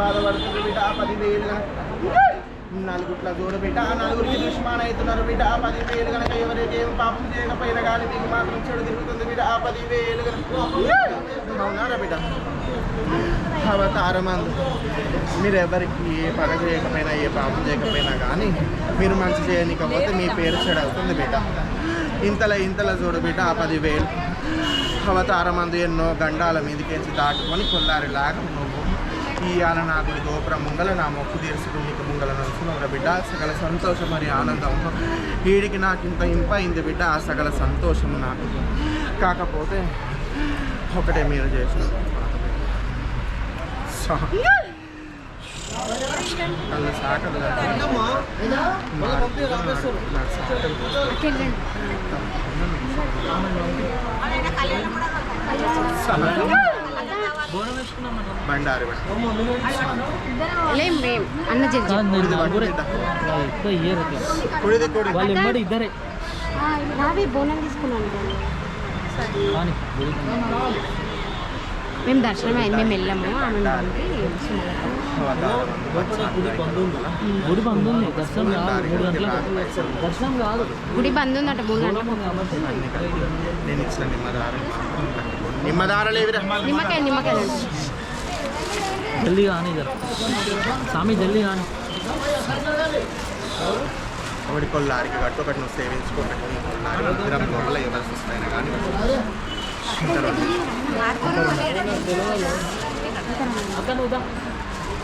బాధపడుతుంది బిడ్డ 10,000 నలుగుట్ల చూడు బిడ్డ నలుగురికి దుష్మాన్ అవుతున్నారు బిడ్డ 10,000 కనుక ఎవరికి ఏం పాపం చేయకపోయినా కానీ మీకు మాత్రం చెడు తిరుగుతుంది బిడ్డ 10,000 కనుక అవునారా బిడ్డ అవతారమందు మీరు ఎవరికి ఏ పగ చేయకపోయినా ఏ పాపం చేయకపోయినా కానీ మీరు మంచి చేయనికపోతే మీ పేరు చెడు అవుతుంది బిడ్డ ఇంతలా చూడు బిడ్డ 10,000 అవతారమందు ఎన్నో గండాల మీదకేసి దాటుకొని కొల్లారిలాగా నువ్వు ఇవాళ నా గుడి గోపురం ముంగల నా మొక్కు తీర్చుకుని నీకు ముంగల నడుచుకున్నావు బిడ్డ సకల సంతోషం మరి ఆనందం వీడికి నాకు ఇంత ఇంపైంది బిడ్డ ఆ సకల సంతోషము నాకు కాకపోతే ఒకటే మీరు చేసిన కళ్ళ సాకలు బండారు ఇద్దరే బోనం తీసుకున్నాను మేము దర్శనం అయింది మేము వెళ్ళాము గుడి బంద్ ఉంది దర్శనం కాదు గుడి బంద్ ఉందట 3 గంటలకు నేను ఇచ్చిన నిమ్మకాయ జల్దీ కానీ స్వామి జల్దీ కానీ ఒకటి కొల్లారికి కట్టు ఒకటి నువ్వు సేవించుకోబెట్టి కొల్లారి లోపల ఎవరు వస్తాయినా కానీ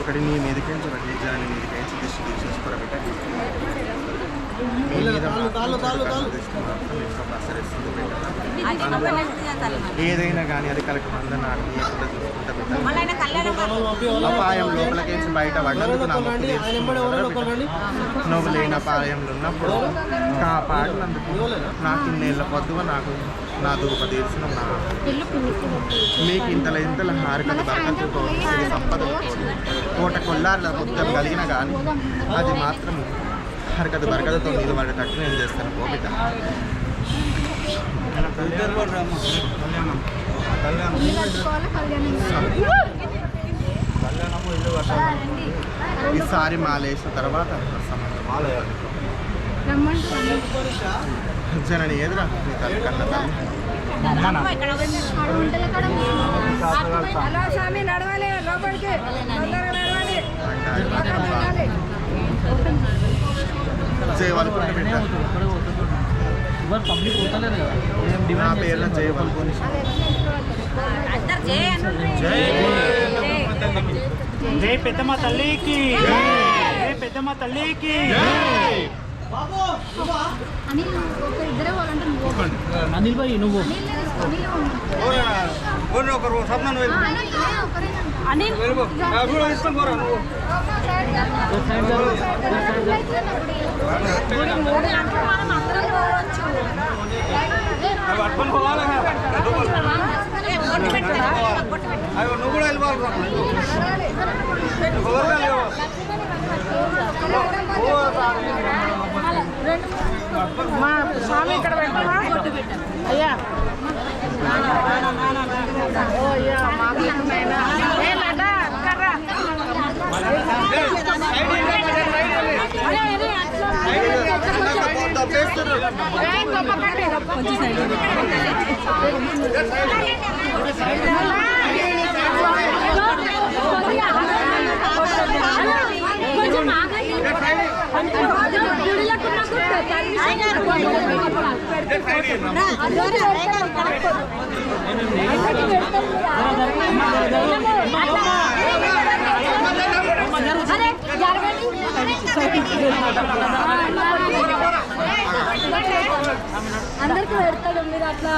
ఒకటి నీ మీదకేంచి ఒకటి నిజాన్ని మీదకేంచి దిష్టి తీసేసుకోరబెట్ట ఏదైనా కానీ అది కలెక్ట్ మంద నాకు అపాయం లోపలికేసి బయట పడ్డందుకు నా నువ్వు లేని అపాయంలో ఉన్నప్పుడు కాపాడినందుకు నాకు ఇన్నేళ్ళ పొద్దువ నాకు నా దూప తీర్చిన నా మీకు ఇంతల హారికలు బరకతో సంపదలు కోట కొల్లార్ల మొత్తం కలిగిన కానీ అది మాత్రం హరకత బరకతతో నిలబడేటట్టు నేను చేస్తాను కోపిట ఈసారి మాలేసిన తర్వాత జనని ఎదురా నీ తల్లి కన్న తల్లి జయవల్కొని బిడ్డ నా పేర్ల జయవల్కొని జై పెద్దమ్మ తల్లికి జై పెద్దమ్మ తల్లికి అనిల్ భాయ్ నువ్వు నువ్వు కూడా వెళ్ళిపోవాలి మా స్వామి ఇక్కడ పెట్టమా అయ్యా అందరికి పెడతాడు మీరు అట్లా